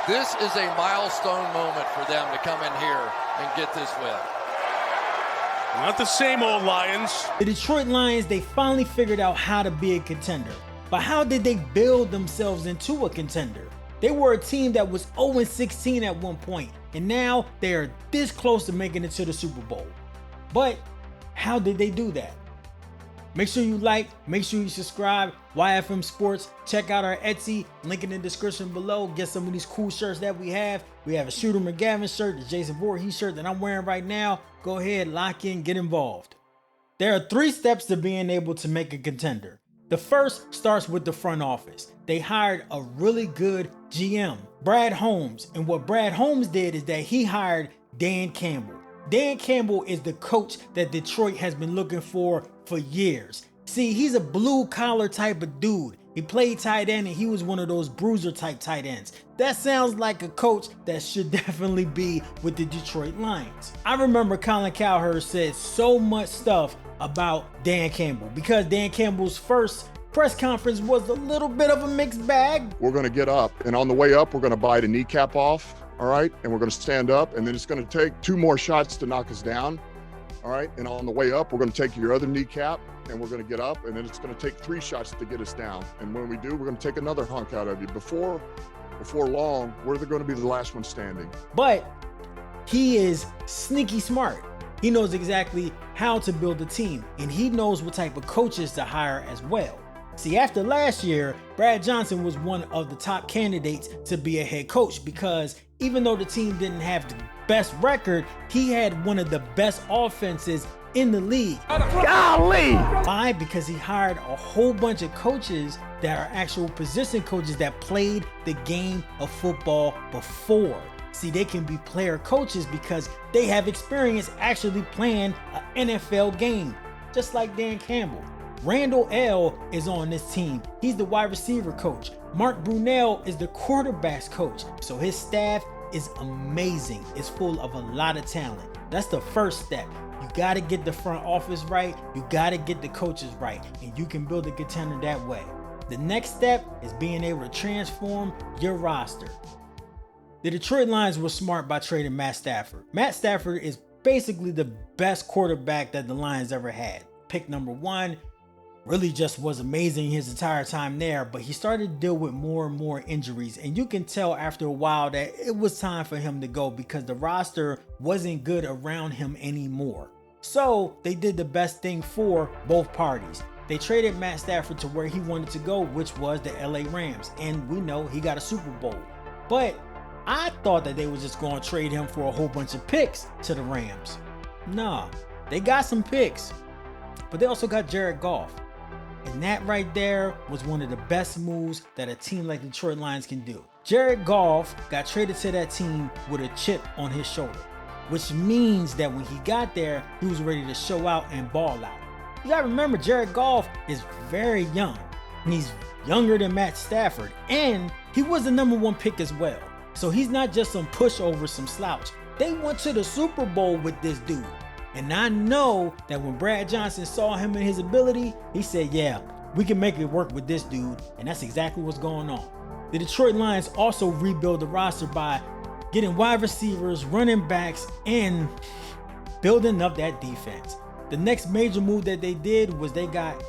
This is a milestone moment for them to come in here and get this win. Not the same old Lions. The Detroit Lions, they finally figured out how to be a contender. But how did they build themselves into a contender? They were a team that was 0-16 at one point, and now they are this close to making it to the Super Bowl. But how did they do that? Make sure you like, make sure you subscribe, YFM Sports. Check out our Etsy, link in the description below. Get some of these cool shirts that we have. We have a Shooter McGavin shirt, the Jason Voorhees shirt that I'm wearing right now. Go ahead, lock in, get involved. There are 3 steps to being able to make a contender. The first starts with the front office. They hired a really good GM, Brad Holmes. And what Brad Holmes did is that he hired Dan Campbell. Dan Campbell is the coach that Detroit has been looking for years. See, he's a blue collar type of dude. He played tight end and he was one of those bruiser type tight ends. That sounds like a coach that should definitely be with the Detroit Lions. I remember Colin Cowherd said so much stuff about Dan Campbell because Dan Campbell's first press conference was a little bit of a mixed bag. We're going to get up, and on the way up, we're going to bite a kneecap off. All right, and we're going to stand up, and then it's going to take 2 more shots to knock us down. All right, and on the way up, we're going to take your other kneecap, and we're going to get up, and then it's going to take 3 shots to get us down. And when we do, we're going to take another hunk out of you. Before long, we're going to be the last one standing. But he is sneaky smart. He knows exactly how to build a team, and he knows what type of coaches to hire as well. See, after last year, Brad Johnson was one of the top candidates to be a head coach because even though the team didn't have the best record, he had one of the best offenses in the league. Golly! Why? Because he hired a whole bunch of coaches that are actual position coaches that played the game of football before. See, they can be player coaches because they have experience actually playing an NFL game, just like Dan Campbell. Randall L. is on this team. He's the wide receiver coach. Mark Brunell is the quarterbacks coach. So his staff is amazing. It's full of a lot of talent. That's the first step. You got to get the front office right. You got to get the coaches right. And you can build a contender that way. The next step is being able to transform your roster. The Detroit Lions were smart by trading Matt Stafford. Matt Stafford is basically the best quarterback that the Lions ever had. Pick number 1. Really just was amazing his entire time there, but he started to deal with more and more injuries, and you can tell after a while that it was time for him to go because the roster wasn't good around him anymore. So they did the best thing for both parties. They traded Matt Stafford to where he wanted to go, which was the LA Rams, and we know he got a Super Bowl. But I thought that they were just going to trade him for a whole bunch of picks to the Rams. Nah, they got some picks, but they also got Jared Goff. And that right there was one of the best moves that a team like the Detroit Lions can do. Jared Goff got traded to that team with a chip on his shoulder, which means that when he got there, he was ready to show out and ball out. You gotta remember, Jared Goff is very young, and he's younger than Matt Stafford, and he was the number 1 pick as well. So he's not just some pushover, some slouch. They went to the Super Bowl with this dude. And I know that when Brad Johnson saw him and his ability, he said, yeah, we can make it work with this dude. And that's exactly what's going on. The Detroit Lions also rebuild the roster by getting wide receivers, running backs, and building up that defense. The next major move that they did was they got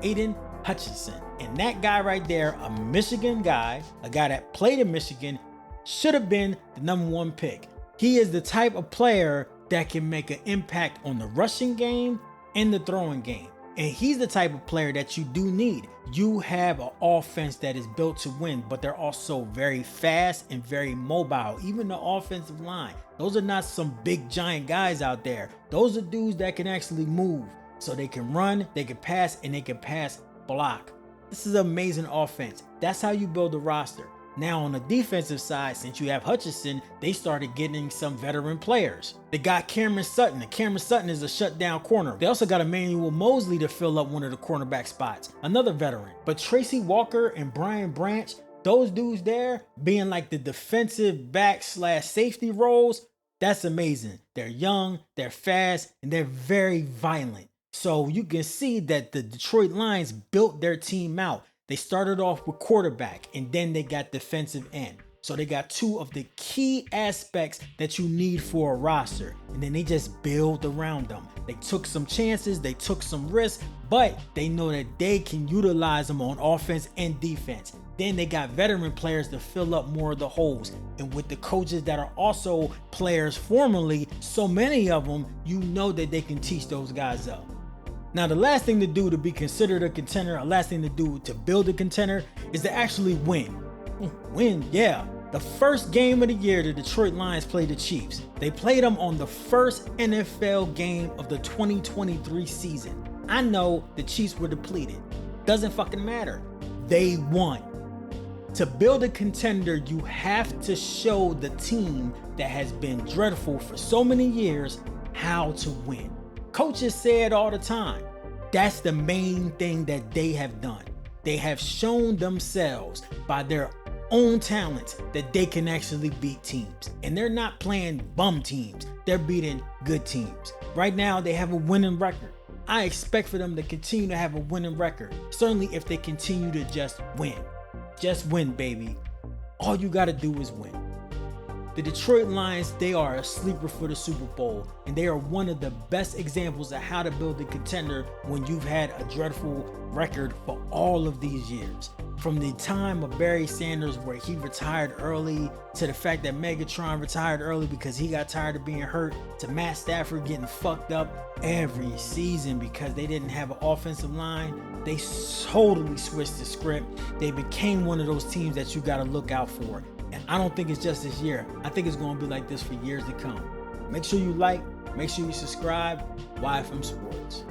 Aiden Hutchinson. And that guy right there, a Michigan guy, a guy that played in Michigan, should have been the number 1 pick. He is the type of player that can make an impact on the rushing game and the throwing game. And he's the type of player that you do need. You have an offense that is built to win, but they're also very fast and very mobile. Even the offensive line. Those are not some big giant guys out there. Those are dudes that can actually move. So they can run, they can pass, and they can pass block. This is an amazing offense. That's how you build a roster. Now on the defensive side, since you have Hutchinson, they started getting some veteran players. They got Cameron Sutton, and Cameron Sutton is a shutdown corner. They also got Emmanuel Mosley to fill up one of the cornerback spots, another veteran. But Tracy Walker and Brian Branch, those dudes there being like the defensive back / safety roles, that's amazing. They're young, they're fast, and they're very violent. So you can see that the Detroit Lions built their team out. They started off with quarterback, and then they got defensive end. So they got two of the key aspects that you need for a roster, and then they just build around them. They took some chances, they took some risks, but they know that they can utilize them on offense and defense. Then they got veteran players to fill up more of the holes. And with the coaches that are also players formerly, so many of them, you know that they can teach those guys up. Now, the last thing to do to be considered a contender, or last thing to do to build a contender, is to actually win. Win, yeah. The first game of the year, the Detroit Lions played the Chiefs. They played them on the first NFL game of the 2023 season. I know the Chiefs were depleted. Doesn't fucking matter. They won. To build a contender, you have to show the team that has been dreadful for so many years how to win. Coaches say it all the time. That's the main thing that they have done. They have shown themselves by their own talents that they can actually beat teams. And they're not playing bum teams. They're beating good teams. Right now, they have a winning record. I expect for them to continue to have a winning record. Certainly if they continue to just win. Just win, baby. All you gotta do is win. The Detroit Lions, they are a sleeper for the Super Bowl, and they are one of the best examples of how to build a contender when you've had a dreadful record for all of these years. From the time of Barry Sanders where he retired early, to the fact that Megatron retired early because he got tired of being hurt, to Matt Stafford getting fucked up every season because they didn't have an offensive line. They totally switched the script. They became one of those teams that you gotta look out for. And I don't think it's just this year. I think it's gonna be like this for years to come. Make sure you like, make sure you subscribe. YFM Sports.